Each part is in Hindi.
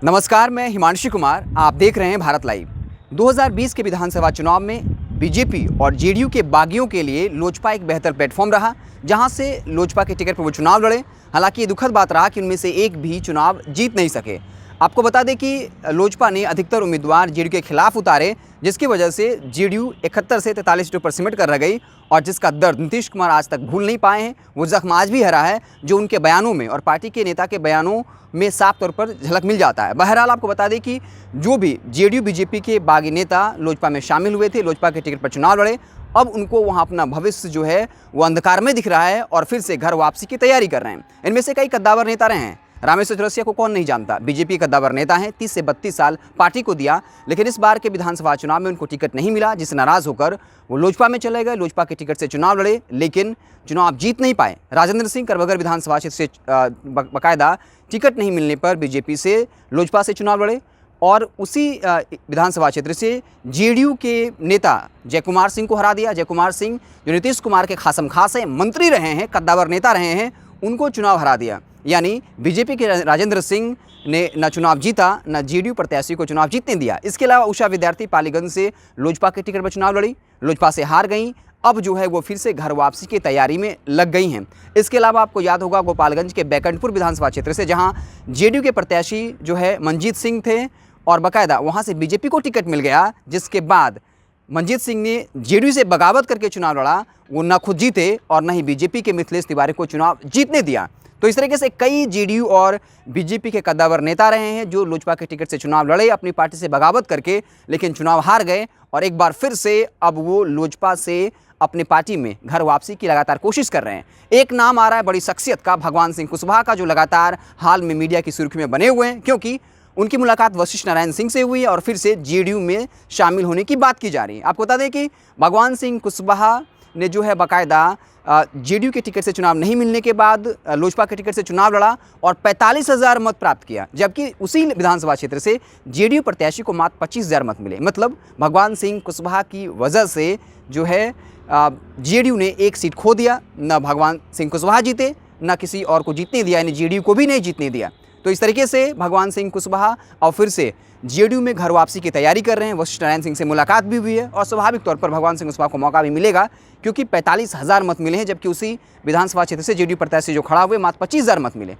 नमस्कार, मैं हिमांशु कुमार। आप देख रहे हैं भारत लाइव। 2020 के विधानसभा चुनाव में बीजेपी और जेडीयू के बागियों के लिए लोजपा एक बेहतर प्लेटफॉर्म रहा, जहां से लोजपा के टिकट पर वो चुनाव लड़े। हालांकि ये दुखद बात रहा कि उनमें से एक भी चुनाव जीत नहीं सके। आपको बता दें कि लोजपा ने अधिकतर उम्मीदवार जेडीयू के खिलाफ उतारे, जिसकी वजह से जेडीयू 71 से 43 सीटों पर सिमट कर रह गई और जिसका दर्द नीतीश कुमार आज तक भूल नहीं पाए हैं। वो जख्म आज भी हरा है, जो उनके बयानों में और पार्टी के नेता के बयानों में साफ तौर पर झलक मिल जाता है। बहरहाल आपको बता दें कि जो भी जेडीयू बीजेपी के बागी नेता लोजपा में शामिल हुए थे, लोजपा के टिकट पर चुनाव लड़े, अब उनको वहां अपना भविष्य जो है वो अंधकार में दिख रहा है और फिर से घर वापसी की तैयारी कर रहे हैं। इनमें से कई कद्दावर नेता रहे हैं। रामेश्वर चौरसिया को कौन नहीं जानता, बीजेपी का कद्दावर नेता है। 30 से 32 साल पार्टी को दिया, लेकिन इस बार के विधानसभा चुनाव में उनको टिकट नहीं मिला, जिससे नाराज होकर वो लोजपा में चले गए। लोजपा के टिकट से चुनाव लड़े, लेकिन चुनाव जीत नहीं पाए। राजेंद्र सिंह करबगर विधानसभा क्षेत्र से बाकायदा टिकट नहीं मिलने पर बीजेपी से लोजपा से चुनाव लड़े और उसी विधानसभा क्षेत्र से जेडीयू के नेता जय कुमार सिंह को हरा दिया। जय कुमार सिंह जो नीतीश कुमार के खासम खास हैं, मंत्री रहे हैं, कद्दावर नेता रहे हैं, उनको चुनाव हरा दिया। यानी बीजेपी के राजेंद्र सिंह ने न चुनाव जीता, न जेडीयू प्रत्याशी को चुनाव जीतने दिया। इसके अलावा उषा विद्यार्थी पालीगंज से लोजपा के टिकट पर चुनाव लड़ी, लोजपा से हार गई। अब जो है वो फिर से घर वापसी की तैयारी में लग गई हैं। इसके अलावा आपको याद होगा गोपालगंज के बैकुंठपुर विधानसभा क्षेत्र से, जहां जेडीयू के प्रत्याशी जो है मंजीत सिंह थे और बाकायदा वहां से बीजेपी को टिकट मिल गया, जिसके बाद मंजीत सिंह ने जेडीयू से बगावत करके चुनाव लड़ा। वो न खुद जीते और न ही बीजेपी के मिथिलेश तिवारी को चुनाव जीतने दिया। तो इस तरीके से कई जेडीयू और बीजेपी के कद्दावर नेता रहे हैं जो लोजपा के टिकट से चुनाव लड़े अपनी पार्टी से बगावत करके, लेकिन चुनाव हार गए और एक बार फिर से अब वो लोजपा से अपनी पार्टी में घर वापसी की लगातार कोशिश कर रहे हैं। एक नाम आ रहा है बड़ी शख्सियत का, भगवान सिंह कुशवाहा का, जो लगातार हाल में मीडिया की सुर्खी में बने हुए हैं, क्योंकि उनकी मुलाकात वशिष्ठ नारायण सिंह से हुई है और फिर से जेडीयू में शामिल होने की बात की जा रही है। आपको बता दें कि भगवान सिंह कुशवाहा ने जो है बाकायदा जेडीयू के टिकट से चुनाव नहीं मिलने के बाद लोजपा के टिकट से चुनाव लड़ा और 45,000 मत प्राप्त किया, जबकि उसी विधानसभा क्षेत्र से जेडीयू प्रत्याशी को मात्र 25,000 मत मिले। मतलब भगवान सिंह कुशवाहा की वजह से जो है जेडीयू ने एक सीट खो दिया। न भगवान सिंह कुशवाहा जीते, न किसी और को जीतने दिया, यानी जेडीयू को भी नहीं जीतने दिया। तो इस तरीके से भगवान सिंह कुशवाहा और फिर से जेडीयू में घर वापसी की तैयारी कर रहे हैं। वशिष्ठ नारायण सिंह से मुलाकात भी हुई है और स्वाभाविक तौर पर भगवान सिंह कुशवाहा को मौका भी मिलेगा, क्योंकि 45,000 मत मिले हैं, जबकि उसी विधानसभा क्षेत्र से जेडीयू प्रत्याशी जो खड़ा हुए मात्र 25,000 मत मिले।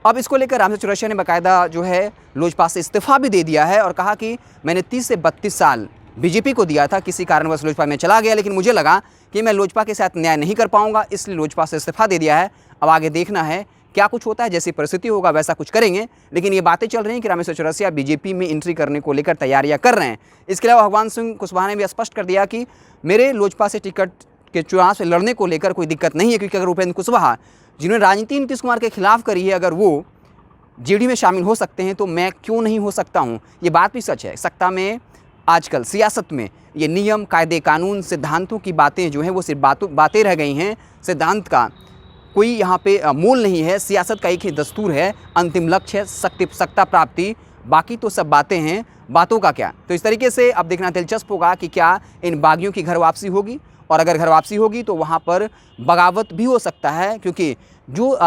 अब इसको लेकर रामेश्वर चौरसिया ने बाकायदा जो है लोजपा से इस्तीफा भी दे दिया है और कहा कि मैंने 30 से 32 साल बीजेपी को दिया था, किसी कारणवश लोजपा में चला गया, लेकिन मुझे लगा कि मैं लोजपा के साथ न्याय नहीं कर पाऊंगा, इसलिए लोजपा से इस्तीफा दे दिया है। अब आगे देखना है क्या कुछ होता है, जैसी परिस्थिति होगा वैसा कुछ करेंगे। लेकिन ये बातें चल रही हैं कि रामेश्वर चौरसिया बीजेपी में एंट्री करने को लेकर तैयारियां कर रहे हैं। इसके अलावा भगवान सिंह कुशवाहा ने भी स्पष्ट कर दिया कि मेरे लोजपा से टिकट के चुनाव से लड़ने को लेकर कोई दिक्कत नहीं है, क्योंकि अगर उपेंद्र कुशवाहा, जिन्होंने राजनीति नीतीश कुमार के खिलाफ करी है, अगर वो जेडीयू में शामिल हो सकते हैं तो मैं क्यों नहीं हो सकता हूँ। ये बात भी सच है। सत्ता में आजकल सियासत में ये नियम, कायदे, कानून, सिद्धांतों की बातें जो हैं वो सिर्फ बातें रह गई हैं। सिद्धांत का कोई यहाँ पे मोल नहीं है। सियासत का एक ही दस्तूर है, अंतिम लक्ष्य है सत्ता प्राप्ति, बाकी तो सब बातें हैं, बातों का क्या। तो इस तरीके से अब देखना दिलचस्प होगा कि क्या इन बागियों की घर वापसी होगी, और अगर घर वापसी होगी तो वहाँ पर बगावत भी हो सकता है, क्योंकि जो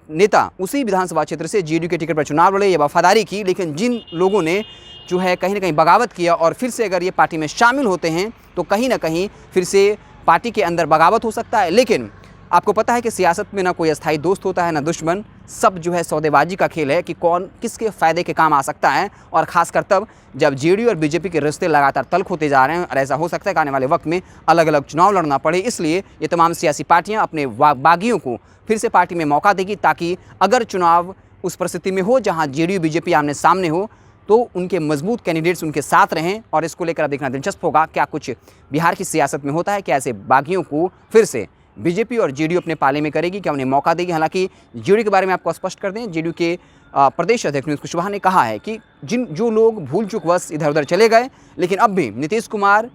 नेता उसी विधानसभा क्षेत्र से जेडीयू के टिकट पर चुनाव लड़े या वफादारी की, लेकिन जिन लोगों ने जो है कहीं ना कहीं बगावत किया और फिर से अगर ये पार्टी में शामिल होते हैं तो कहीं ना कहीं फिर से पार्टी के अंदर बगावत हो सकता है। लेकिन आपको पता है कि सियासत में ना कोई अस्थायी दोस्त होता है ना दुश्मन, सब जो है सौदेबाजी का खेल है कि कौन किसके फ़ायदे के काम आ सकता है, और ख़ासकर तब जब जेडीयू और बीजेपी के रिश्ते लगातार तल्ख होते जा रहे हैं। और ऐसा हो सकता है कि आने वाले वक्त में अलग अलग चुनाव लड़ना पड़े। इसलिए ये तमाम सियासी पार्टियाँ अपने बागियों को फिर से पार्टी में मौका देगी, ताकि अगर चुनाव उस परिस्थिति में हो जहाँ जेडीयू बीजेपी आमने सामने हो तो उनके मजबूत कैंडिडेट्स उनके साथ रहें। और इसको लेकर अब देखना दिलचस्प होगा क्या कुछ बिहार की सियासत में होता है, कि ऐसे बागियों को फिर से बीजेपी और जेडीयू अपने पाले में करेगी, क्या उन्हें मौका देगी। हालांकि जेडीयू के बारे में आपको स्पष्ट कर दें, जेडीयू के प्रदेश अध्यक्ष नीतीश कुशवाहा ने कहा है कि जो लोग भूल चूक वश इधर उधर चले गए, लेकिन अब भी नीतीश कुमार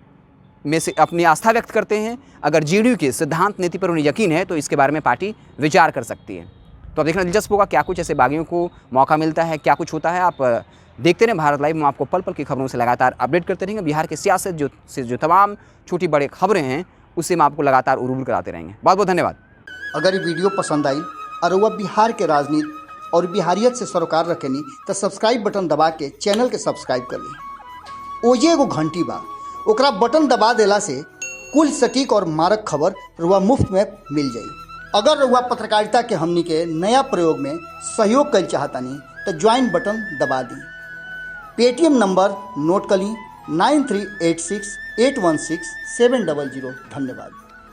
में से अपनी आस्था व्यक्त करते हैं, अगर जेडीयू के सिद्धांत नीति पर उन्हें यकीन है तो इसके बारे में पार्टी विचार कर सकती है। तो अब देखना दिलचस्प होगा क्या कुछ ऐसे बागियों को मौका मिलता है, क्या कुछ होता है। आप देखते रहें भारत लाइव। हम आपको पल पल की खबरों से लगातार अपडेट करते रहेंगे। बिहार की सियासत जो तमाम छोटी बड़ी खबरें हैं उससे हम आपको लगातार उरूर कराते रहेंगे। बहुत बहुत धन्यवाद। अगर ये वीडियो पसंद आई और वह बिहार के राजनीति और बिहारियत से सरोकार रखेनी तो सब्सक्राइब बटन दबा के चैनल के सब्सक्राइब कर ली। ओजे एगो घंटी बा, ओकरा बटन दबा देला से कुल सटीक और मारक खबर रुआ मुफ्त में मिल जाई। अगर रुआ पत्रकारिता के हमनी के नया प्रयोग में सहयोग कर चाहतानी तो ज्वाइन बटन दबा दी। पेटीएम नंबर नोट कर ली 9386816700। धन्यवाद।